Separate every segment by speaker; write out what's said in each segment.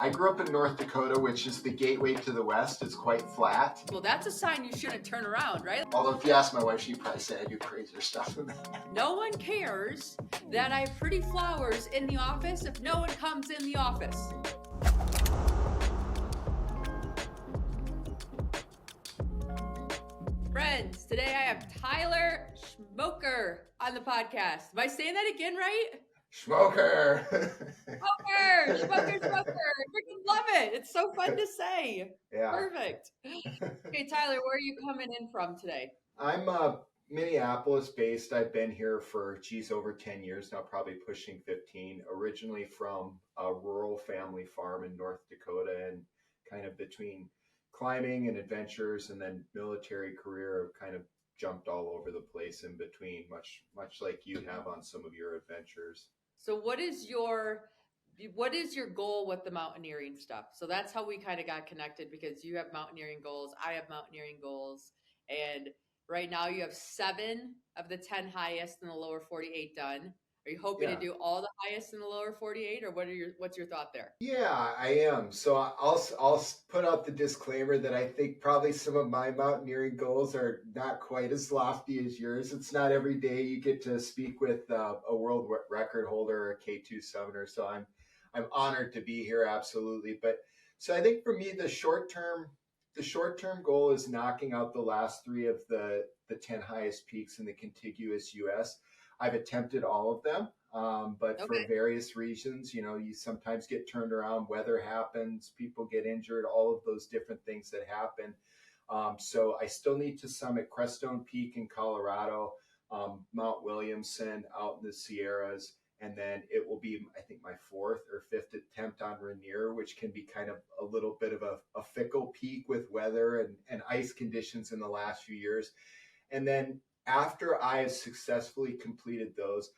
Speaker 1: I grew up in North Dakota, which is the gateway to the West. It's quite flat.
Speaker 2: Well, that's a sign you shouldn't turn around, right?
Speaker 1: Although if you ask my wife, she'd probably say I do crazier stuff than that.
Speaker 2: No one cares that I have pretty flowers in the office if no one comes in the office. Friends, today I have Tyler Schmoker on the podcast. Am I saying that again right?
Speaker 1: Schmoker!
Speaker 2: Schmoker! Freaking love it. It's so fun to say.
Speaker 1: Yeah.
Speaker 2: Perfect. Okay, Tyler, where are you coming in from today?
Speaker 1: I'm Minneapolis based. I've been here for, over 10 years now, probably pushing 15. Originally from a rural family farm in North Dakota, and kind of between climbing and adventures and then military career, I've kind of jumped all over the place in between, much like you have on some of your adventures.
Speaker 2: So what is your goal with the mountaineering stuff? So that's how we kind of got connected, because you have mountaineering goals, I have mountaineering goals, and right now you have 7 of the 10 highest in the lower 48 done. Are you hoping to do all the highest in the lower 48, or what's your thought there?
Speaker 1: Yeah, I am. So I'll put out the disclaimer that I think probably some of my mountaineering goals are not quite as lofty as yours. It's not every day you get to speak with a world record holder or a K2 summoner. So I'm honored to be here. Absolutely. But so I think for me, the short term goal is knocking out the last 3 of the 10 highest peaks in the contiguous U.S. I've attempted all of them, but for various reasons, you sometimes get turned around, weather happens, people get injured, all of those different things that happen. So I still need to summit Crestone Peak in Colorado, Mount Williamson out in the Sierras, and then it will be, I think, my 4th or 5th attempt on Rainier, which can be kind of a little bit of a fickle peak with weather and ice conditions in the last few years. And then after I have successfully completed those,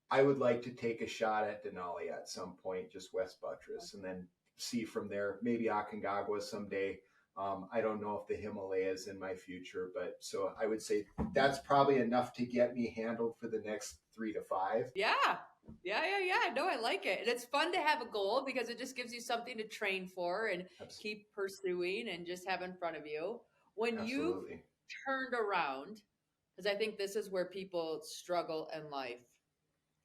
Speaker 1: I would like to take a shot at Denali at some point, just West Buttress, and then see from there, maybe Aconcagua someday. I don't know if the Himalayas in my future, but so I would say that's probably enough to get me handled for the next 3 to 5.
Speaker 2: Yeah. No, I like it. And it's fun to have a goal because it just gives you something to train for and keep pursuing and just have in front of you. When you've turned around, because I think this is where people struggle in life.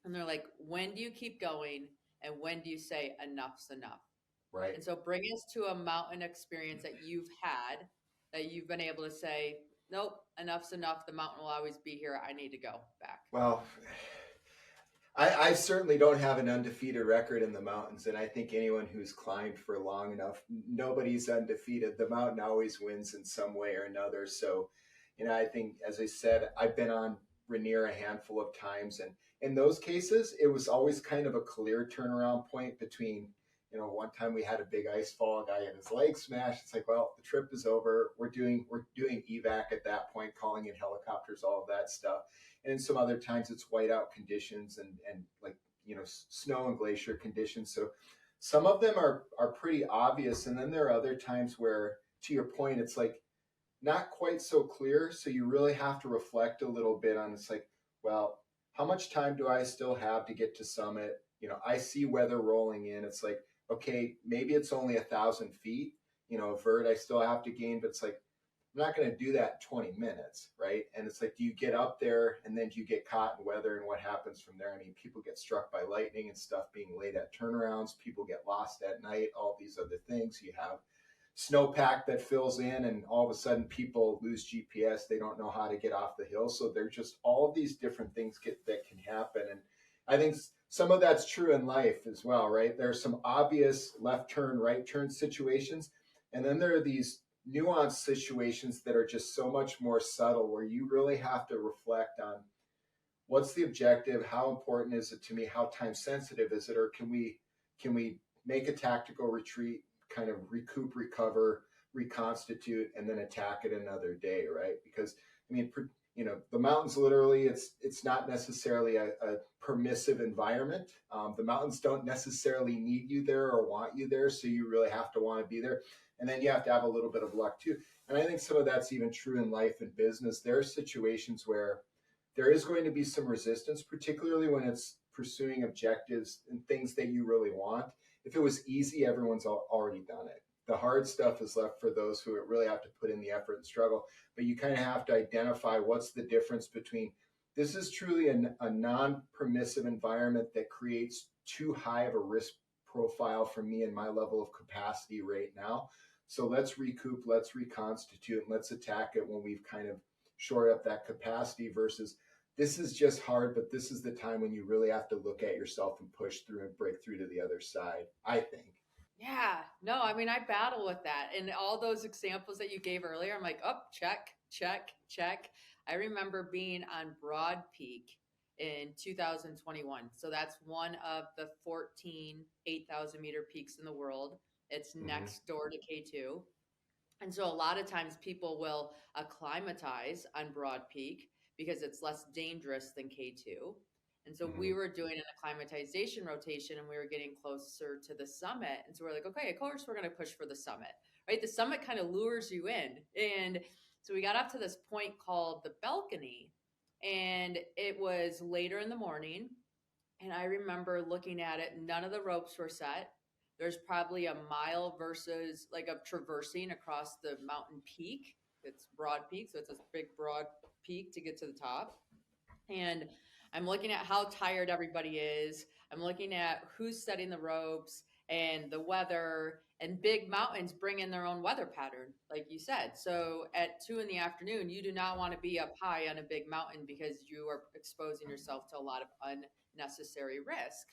Speaker 2: And they're like, when do you keep going? And when do you say enough's enough?
Speaker 1: Right.
Speaker 2: And so bring us to a mountain experience that you've had, that you've been able to say, nope, enough's enough. The mountain will always be here. I need to go back.
Speaker 1: Well, I certainly don't have an undefeated record in the mountains. And I think anyone who's climbed for long enough, nobody's undefeated. The mountain always wins in some way or another. So, I think, as I said, I've been on Rainier a handful of times. And in those cases, it was always kind of a clear turnaround point between, one time we had a big ice fall, a guy had his leg smashed. It's like, well, the trip is over. We're doing evac at that point, calling in helicopters, all of that stuff. And in some other times it's whiteout conditions and like, snow and glacier conditions. So some of them are pretty obvious. And then there are other times where, to your point, it's like not quite so clear. So you really have to reflect a little bit on, it's like, well, how much time do I still have to get to summit? I see weather rolling in. It's like, okay, maybe it's only 1,000 feet, vert I still have to gain, but it's like, I'm not going to do that in 20 minutes, right? And it's like, do you get up there and then do you get caught in weather, and what happens from there? I mean, people get struck by lightning and stuff, being late at turnarounds, people get lost at night, all these other things. You have snowpack that fills in, and all of a sudden people lose GPS. They don't know how to get off the hill. So there's just all of these different things that can happen. And I think some of that's true in life as well, right? There are some obvious left turn, right turn situations. And then there are these nuanced situations that are just so much more subtle, where you really have to reflect on what's the objective, how important is it to me, how time sensitive is it, or can we make a tactical retreat, kind of recoup, recover, reconstitute, and then attack it another day, right? Because I mean, the mountains, literally, it's not necessarily a permissive environment. The mountains don't necessarily need you there or want you there, so you really have to want to be there. And then you have to have a little bit of luck too. And I think some of that's even true in life and business. There are situations where there is going to be some resistance, particularly when it's pursuing objectives and things that you really want. if it was easy, everyone's already done it. The hard stuff is left for those who really have to put in the effort and struggle. But you kind of have to identify what's the difference between this is truly a non-permissive environment that creates too high of a risk profile for me and my level of capacity right now. So let's recoup, let's reconstitute, and let's attack it when we've kind of shored up that capacity versus this is just hard, but this is the time when you really have to look at yourself and push through and break through to the other side, I think.
Speaker 2: Yeah, no, I mean, I battle with that. And all those examples that you gave earlier, I'm like, oh, check, check, check. I remember being on Broad Peak in 2021. So that's one of the 14 8,000 meter peaks in the world. It's next door to K2. And so a lot of times people will acclimatize on Broad Peak because it's less dangerous than K2. And so we were doing an acclimatization rotation and we were getting closer to the summit. And so we're like, okay, of course we're going to push for the summit, right? The summit kind of lures you in. And so we got up to this point called the balcony, and it was later in the morning. And I remember looking at it, none of the ropes were set. There's probably a mile versus like of traversing across the mountain peak. It's Broad Peak, so it's a big broad peak to get to the top. And I'm looking at how tired everybody is. I'm looking at who's setting the ropes and the weather, and big mountains bring in their own weather pattern, like you said. So at 2 in the afternoon, you do not want to be up high on a big mountain because you are exposing yourself to a lot of unnecessary risk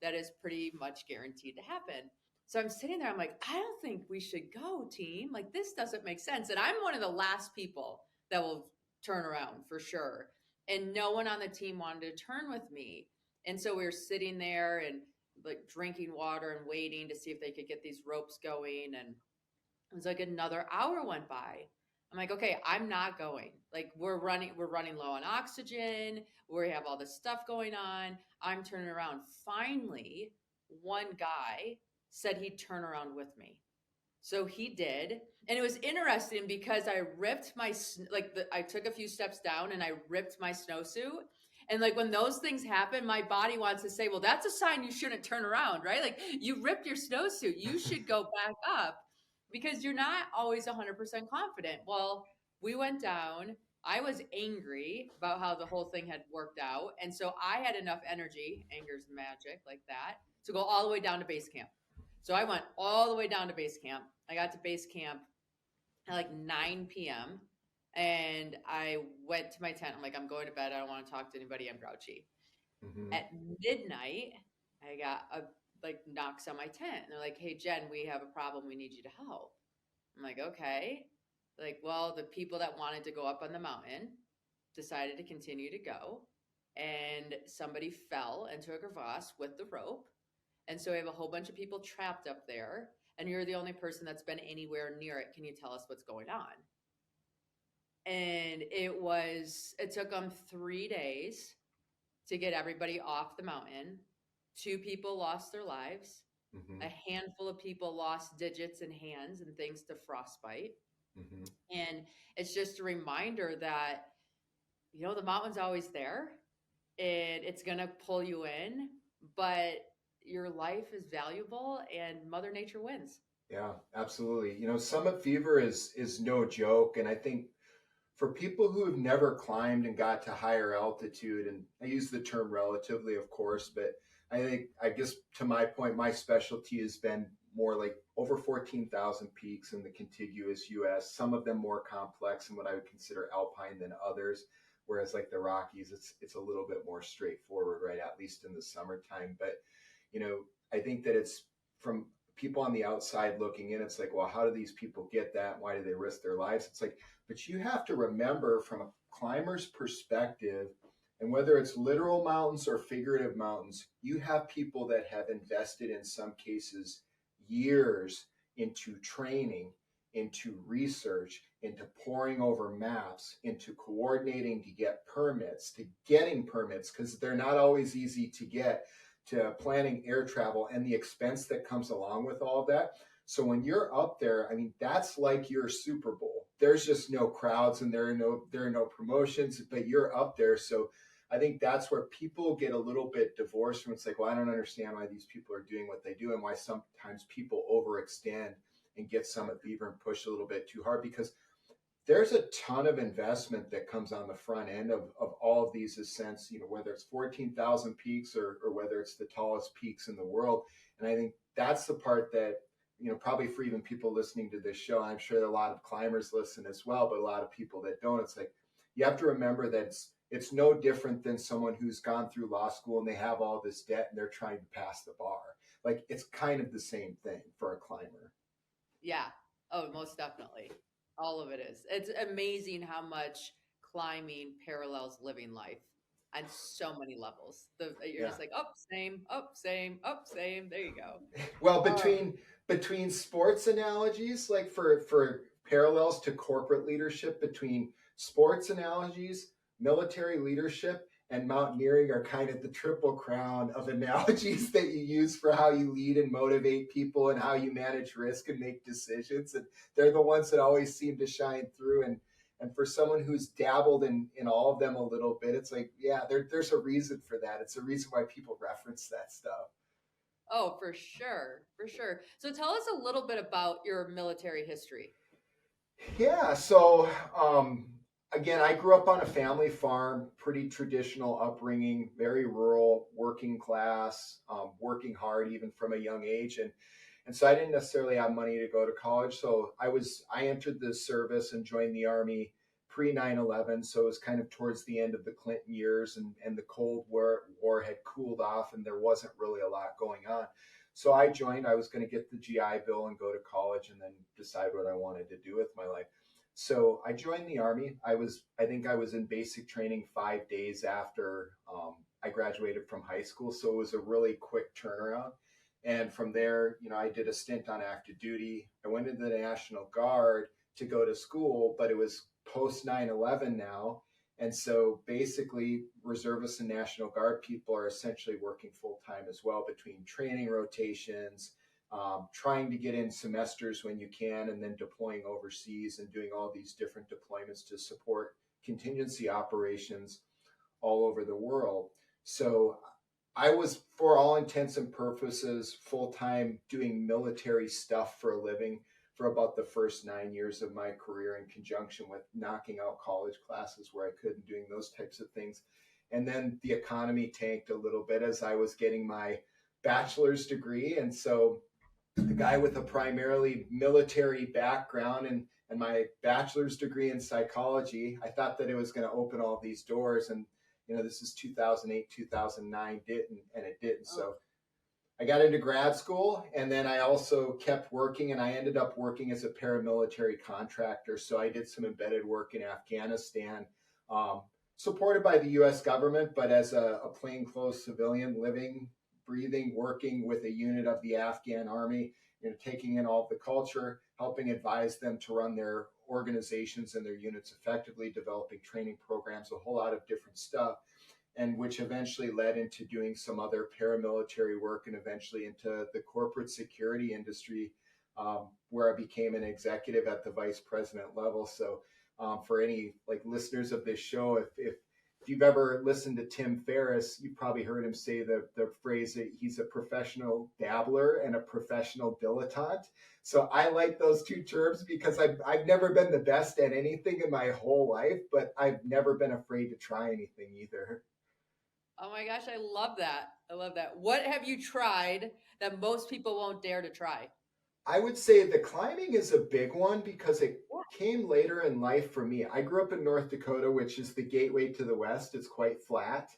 Speaker 2: that is pretty much guaranteed to happen. So I'm sitting there, I'm like, I don't think we should go, team. Like, this doesn't make sense. And I'm one of the last people that will turn around for sure. And no one on the team wanted to turn with me. And so we were sitting there and like drinking water and waiting to see if they could get these ropes going. And it was like another hour went by. I'm like, okay, I'm not going. Like we're running low on oxygen. We have all this stuff going on. I'm turning around. Finally, one guy said he'd turn around with me. So he did. And it was interesting because I ripped I took a few steps down and I ripped my snowsuit. And like when those things happen, my body wants to say, well, that's a sign you shouldn't turn around, right? Like you ripped your snowsuit, you should go back up because you're not always 100% confident. Well, we went down. I was angry about how the whole thing had worked out. And so I had enough energy, anger's magic like that, to go all the way down to base camp. So I went all the way down to base camp. I got to base camp at like 9 p.m. and I went to my tent. I'm like, I'm going to bed. I don't want to talk to anybody. I'm grouchy. At midnight, I got knocks on my tent. And they're like, hey, Jen, we have a problem. We need you to help. I'm like, okay. Like, well, the people that wanted to go up on the mountain decided to continue to go. And somebody fell into a crevasse with the rope. And so we have a whole bunch of people trapped up there, and you're the only person that's been anywhere near it. Can you tell us what's going on? And it took them 3 days to get everybody off the mountain. 2 people lost their lives. A handful of people lost digits and hands and things to frostbite. And it's just a reminder that, the mountain's always there and it's going to pull you in, but your life is valuable and Mother Nature wins.
Speaker 1: Yeah, absolutely. Summit fever is no joke. And I think for people who have never climbed and got to higher altitude, and I use the term relatively, of course, but I guess to my point, my specialty has been more like over 14,000 peaks in the contiguous US, some of them more complex and what I would consider alpine than others. Whereas like the Rockies, it's a little bit more straightforward, right? At least in the summertime. But I think that it's from people on the outside looking in, it's like, well, how do these people get that? Why do they risk their lives? It's like, but you have to remember from a climber's perspective, and whether it's literal mountains or figurative mountains, you have people that have invested in some cases years into training, into research, into poring over maps, into coordinating to get permits, to getting permits, because they're not always easy to get, to planning air travel and the expense that comes along with all of that. So when you're up there, I mean, that's like your Super Bowl. There's just no crowds and there are no promotions, but you're up there. So I think that's where people get a little bit divorced from. It's like, well, I don't understand why these people are doing what they do and why sometimes people overextend and get some at fever and push a little bit too hard, because there's a ton of investment that comes on the front end of all of these ascents, whether it's 14,000 peaks or whether it's the tallest peaks in the world. And I think that's the part that, probably for even people listening to this show, I'm sure that a lot of climbers listen as well, but a lot of people that don't, it's like, you have to remember that it's no different than someone who's gone through law school and they have all this debt and they're trying to pass the bar. Like, it's kind of the same thing for a climber.
Speaker 2: Yeah. Oh, most definitely. All of it is. It's amazing how much climbing parallels living life on so many levels. You're
Speaker 1: Yeah.
Speaker 2: just like, up, same, up, same, up, same. There you go.
Speaker 1: Well, between sports analogies, like for parallels to corporate leadership, between sports analogies, military leadership, and mountaineering are kind of the triple crown of analogies that you use for how you lead and motivate people and how you manage risk and make decisions. And they're the ones that always seem to shine through. And for someone who's dabbled in all of them a little bit, it's like, yeah, there's a reason for that. It's a reason why people reference that stuff.
Speaker 2: Oh, for sure. For sure. So tell us a little bit about your military history.
Speaker 1: Yeah, so again, I grew up on a family farm, pretty traditional upbringing, very rural, working class, working hard even from a young age, and so I didn't necessarily have money to go to college. So I entered the service and joined the Army pre 9/11. So it was kind of towards the end of the Clinton years, and the Cold War had cooled off, and there wasn't really a lot going on. So I joined. I was going to get the GI Bill and go to college and then decide what I wanted to do with my life. So I joined the Army. I think I was in basic training 5 days after I graduated from high school. So it was a really quick turnaround. And from there, I did a stint on active duty. I went into the National Guard to go to school, but it was post 9/11 now. And so basically, reservists and National Guard people are essentially working full time as well, between training rotations, trying to get in semesters when you can, and then deploying overseas and doing all these different deployments to support contingency operations all over the world. So I was, for all intents and purposes, full time doing military stuff for a living for about the first 9 years of my career, in conjunction with knocking out college classes where I could and doing those types of things. And then the economy tanked a little bit as I was getting my bachelor's degree. And so the guy with a primarily military background and my bachelor's degree in psychology, I thought that it was going to open all these doors. And, this is 2008, 2009, and it didn't. So I got into grad school, and then I also kept working, and I ended up working as a paramilitary contractor. So I did some embedded work in Afghanistan, supported by the US government, but as a plainclothes civilian, living, breathing, working with a unit of the Afghan army, taking in all of the culture, helping advise them to run their organizations and their units effectively, developing training programs, a whole lot of different stuff, and which eventually led into doing some other paramilitary work and eventually into the corporate security industry, where I became an executive at the vice president level. So for any listeners of this show, if you've ever listened to Tim Ferriss, you've probably heard him say the phrase that he's a professional dabbler and a professional dilettante. So I like those two terms because I've never been the best at anything in my whole life, but I've never been afraid to try anything either.
Speaker 2: Oh my gosh, I love that. I love that. What have you tried that most people won't dare to try?
Speaker 1: I would say the climbing is a big one because it came later in life for me. I grew up in North Dakota, which is the gateway to the West. It's quite flat.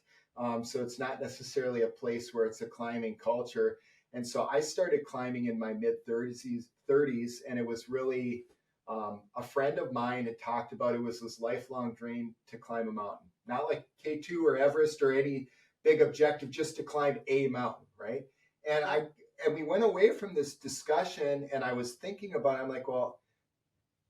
Speaker 1: So it's not necessarily a place where it's a climbing culture. And so I started climbing in my mid 30s, and it was really a friend of mine had talked about it was this lifelong dream to climb a mountain, not like K2 or Everest or any big objective, just to climb a mountain, right? And
Speaker 2: Yeah.
Speaker 1: and we went away from this discussion, and I was thinking about it. I'm like, well,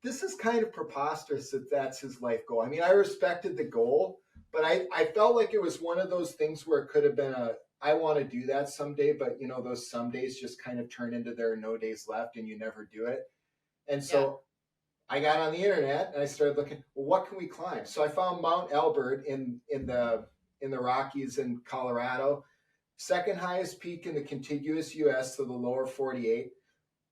Speaker 1: this is kind of preposterous that that's his life goal. I mean, I respected the goal, but I felt like it was one of those things where it could have been I want to do that someday, but those some days just kind of turn into there are no days left and you never do it. And
Speaker 2: Yeah.
Speaker 1: so I got on the internet and I started looking, well, what can we climb? So I found Mount Elbert in the Rockies in Colorado, second highest peak in the contiguous US, so the lower 48,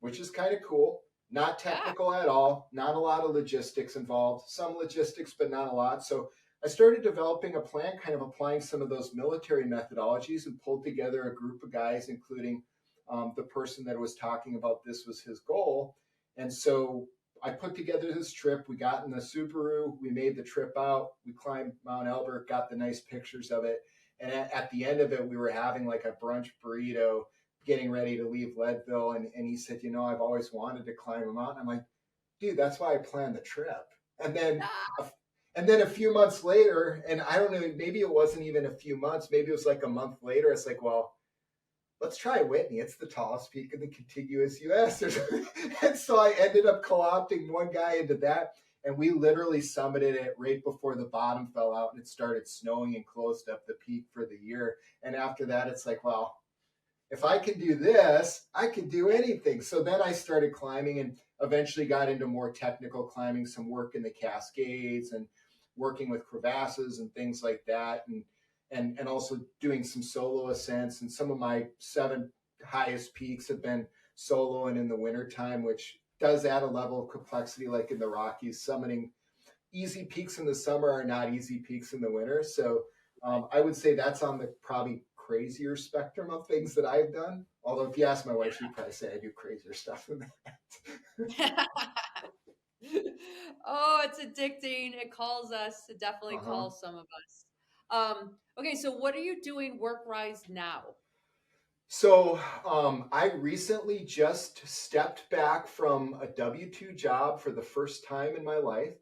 Speaker 1: which is kind of cool. Not
Speaker 2: Yeah.
Speaker 1: technical at all, not a lot of logistics involved, some logistics, but not a lot. So I started developing a plan, kind of applying some of those military methodologies, and pulled together a group of guys, including the person that was talking about this was his goal. And so I put together this trip. We got in the Subaru, we made the trip out, we climbed Mount Elbert, got the nice pictures of it. And at the end of it, we were having like a brunch burrito, getting ready to leave Leadville. And he said, I've always wanted to climb a mountain. I'm like, dude, that's why I planned the trip. And then, a few months later, and I don't know, maybe it wasn't even a few months, maybe it was like a month later. It's like, well, let's try Whitney. It's the tallest peak in the contiguous US. And so I ended up co-opting one guy into that. And we literally summited it right before the bottom fell out and it started snowing and closed up the peak for the year. And after that, it's like, well, if I can do this, I can do anything. So then I started climbing and eventually got into more technical climbing, some work in the Cascades and working with crevasses and things like that. And also doing some solo ascents. And some of my 7 highest peaks have been solo and in the wintertime, which does add a level of complexity, like in the Rockies. Summiting easy peaks in the summer are not easy peaks in the winter. So I would say that's on the probably crazier spectrum of things that I've done. Although if you ask my wife, she'd probably say I do crazier stuff than that.
Speaker 2: Oh, it's addicting. It calls us. It definitely calls some of us. Okay, so what are you doing work-wise now?
Speaker 1: So I recently just stepped back from a W-2 job for the first time in my life.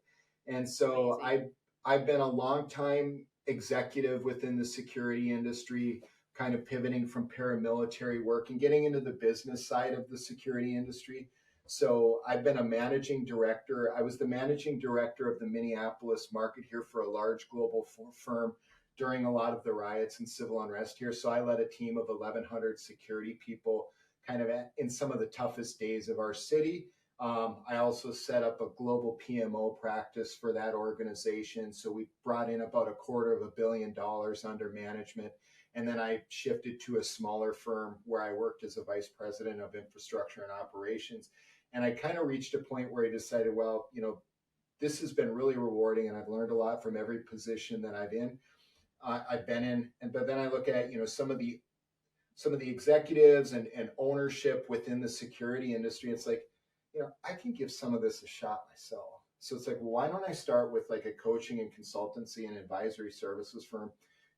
Speaker 1: And so I've been a long time executive within the security industry, kind of pivoting from paramilitary work and getting into the business side of the security industry. So I've been a managing director. I was the managing director of the Minneapolis market here for a large global firm during a lot of the riots and civil unrest here. So I led a team of 1,100 security people kind of in some of the toughest days of our city. I also set up a global PMO practice for that organization. So we brought in about $250 million under management. And then I shifted to a smaller firm where I worked as a vice president of infrastructure and operations. And I kind of reached a point where I decided, well, this has been really rewarding and I've learned a lot from every position that I've been in. But then I look at, some of the executives and ownership within the security industry. It's like, I can give some of this a shot myself. So it's like, well, why don't I start with like a coaching and consultancy and advisory services firm,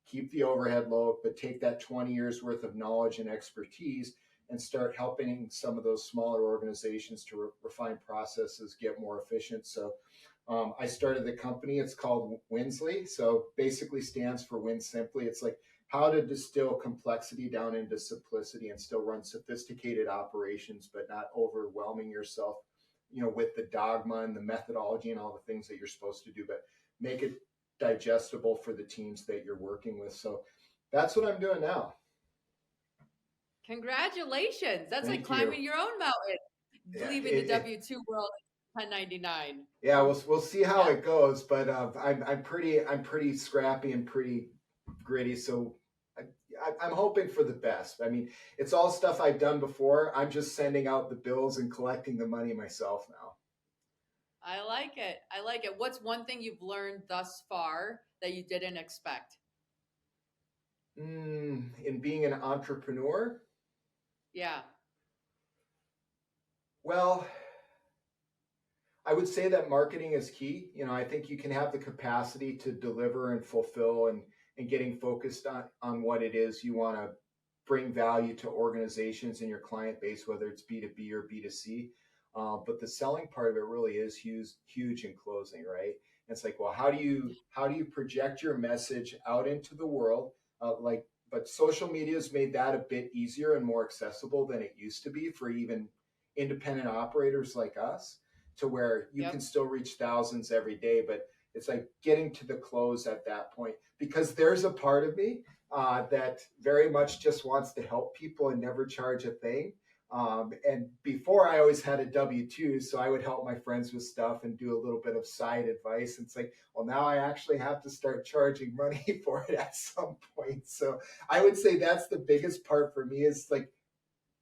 Speaker 1: keep the overhead low, but take that 20 years worth of knowledge and expertise and start helping some of those smaller organizations to refine processes, get more efficient. So I started the company. It's called Winsley. So basically stands for Win Simply. It's like how to distill complexity down into simplicity and still run sophisticated operations, but not overwhelming yourself, with the dogma and the methodology and all the things that you're supposed to do, but make it digestible for the teams that you're working with. So that's what I'm doing now.
Speaker 2: Congratulations. That's like climbing your own mountain, leaving the W-2 world 1099.
Speaker 1: Yeah, we'll see how it goes, but I'm pretty scrappy and pretty gritty, so I'm hoping for the best. I mean, it's all stuff I've done before. I'm just sending out the bills and collecting the money myself now.
Speaker 2: I like it. I like it. What's one thing you've learned thus far that you didn't expect?
Speaker 1: In being an entrepreneur?
Speaker 2: Yeah.
Speaker 1: Well, I would say that marketing is key. I think you can have the capacity to deliver and fulfill and getting focused on what it is you want to bring value to organizations in your client base, whether it's B2B or B2C. But the selling part of it really is huge in closing, right? And it's like, well, how do you project your message out into the world? But social media has made that a bit easier and more accessible than it used to be for even independent operators like us, to where you can still reach thousands every day, but it's like getting to the close at that point, because there's a part of me that very much just wants to help people and never charge a thing. And before I always had a W-2, so I would help my friends with stuff and do a little bit of side advice. And it's like, well, now I actually have to start charging money for it at some point. So I would say that's the biggest part for me is like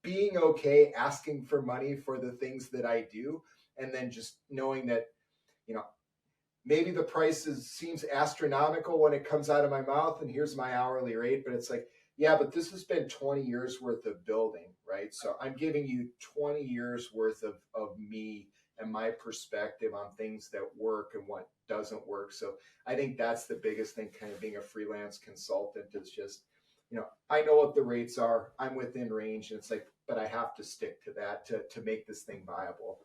Speaker 1: being okay asking for money for the things that I do. And then just knowing that, you know, maybe the price seems astronomical when it comes out of my mouth and here's my hourly rate, but it's like, yeah, but this has been 20 years worth of building, right? So I'm giving you 20 years worth of me and my perspective on things that work and what doesn't work. So I think that's the biggest thing, kind of being a freelance consultant, is just, I know what the rates are, I'm within range, and it's like, but I have to stick to that to make this thing viable.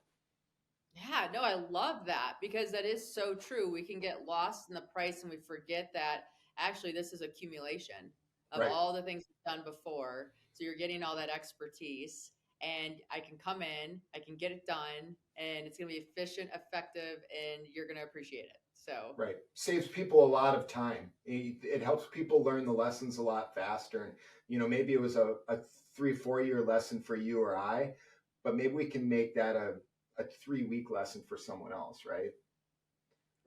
Speaker 2: Yeah, no, I love that because that is so true. We can get lost in the price and we forget that actually this is accumulation of
Speaker 1: Right.
Speaker 2: all the things we've done before. So you're getting all that expertise and I can come in, I can get it done, and it's going to be efficient, effective, and you're going to appreciate it. So,
Speaker 1: Right. Saves people a lot of time. It helps people learn the lessons a lot faster. And, maybe it was a 3, 4 year lesson for you or I, but maybe we can make that a 3 week lesson for someone else, right?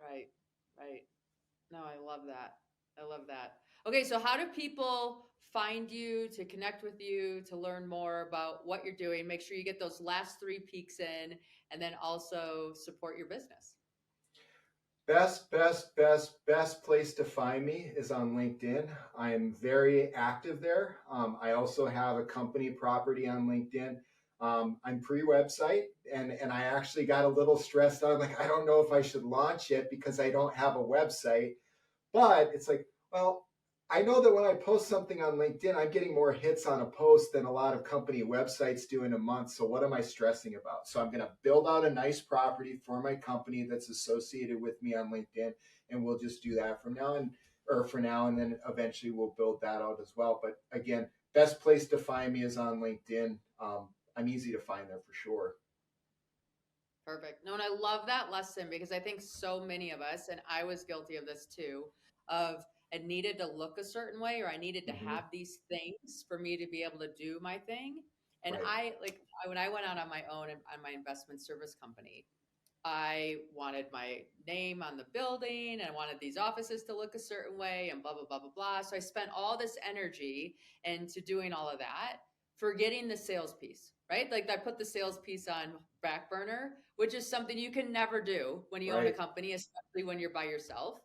Speaker 2: right, right. No, I love that. I love that. Okay, so how do people find you to connect with you, to learn more about what you're doing? Make sure you get those last three peaks in, and then also support your business.
Speaker 1: Best place to find me is on LinkedIn. I am very active there. I also have a company property on LinkedIn. I'm pre-website, and I actually got a little stressed out. I'm like, I don't know if I should launch it because I don't have a website. But it's like, well, I know that when I post something on LinkedIn, I'm getting more hits on a post than a lot of company websites do in a month. So what am I stressing about? So I'm going to build out a nice property for my company that's associated with me on LinkedIn, and we'll just do that from now and or for now, and then eventually we'll build that out as well. But again, best place to find me is on LinkedIn. I'm easy to find there for sure.
Speaker 2: Perfect. No, and I love that lesson because I think so many of us, and I was guilty of this too, of I needed to look a certain way or I needed to
Speaker 1: Hmm.
Speaker 2: have these things for me to be able to do my thing. And
Speaker 1: Right,
Speaker 2: when I went out on my own and on my investment service company, I wanted my name on the building and I wanted these offices to look a certain way and blah, blah, blah, blah, blah. So I spent all this energy into doing all of that, forgetting the sales piece, right? Like I put the sales piece on back burner, which is something you can never do when you own a
Speaker 1: right,
Speaker 2: company, especially when you're by yourself.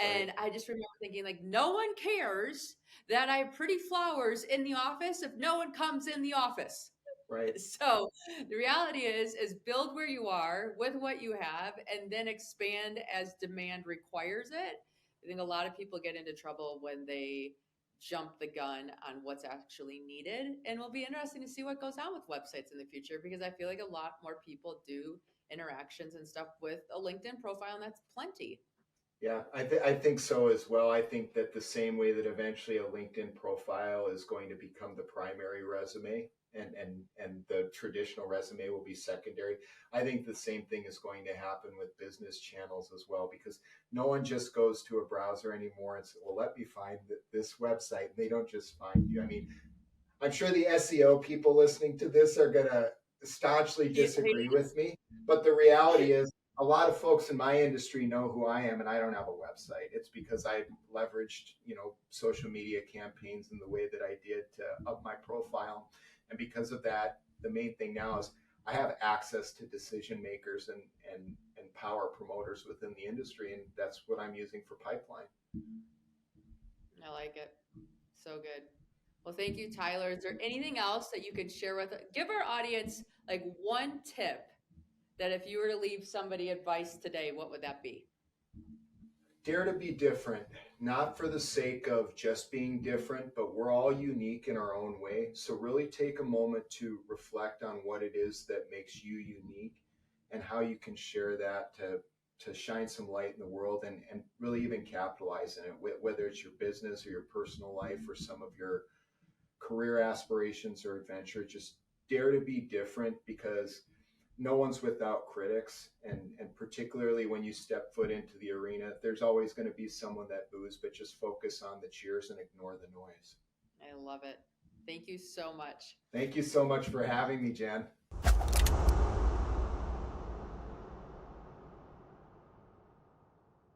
Speaker 1: right,
Speaker 2: And I just remember thinking, like, no one cares that I have pretty flowers in the office if no one comes in the office.
Speaker 1: right.
Speaker 2: So the reality is build where you are with what you have and then expand as demand requires it. I think a lot of people get into trouble when they jump the gun on what's actually needed. And it'll be interesting to see what goes on with websites in the future because I feel like a lot more people do interactions and stuff with a LinkedIn profile, and that's plenty.
Speaker 1: Yeah, I think so as well. I think that the same way that eventually a LinkedIn profile is going to become the primary resume and the traditional resume will be secondary. I think the same thing is going to happen with business channels as well because no one just goes to a browser anymore and says, well, let me find this website. They don't just find you. I mean, I'm sure the SEO people listening to this are going to staunchly disagree with me, but the reality is a lot of folks in my industry know who I am and I don't have a website. It's because I leveraged, social media campaigns in the way that I did to up my profile. And because of that, the main thing now is I have access to decision makers and power promoters within the industry. And that's what I'm using for pipeline.
Speaker 2: I like it. So good. Well, thank you, Tyler. Is there anything else that you could share with give our audience like one tip that if you were to leave somebody advice today, what would that be?
Speaker 1: Dare to be different, not for the sake of just being different, but we're all unique in our own way. So, really take a moment to reflect on what it is that makes you unique and how you can share that to shine some light in the world and really even capitalize in it, whether it's your business or your personal life or some of your career aspirations or adventure. Just dare to be different because no one's without critics, and particularly when you step foot into the arena, there's always going to be someone that boos, but just focus on the cheers and ignore the noise.
Speaker 2: I love it. Thank you so much.
Speaker 1: Thank you so much for having me, Jan.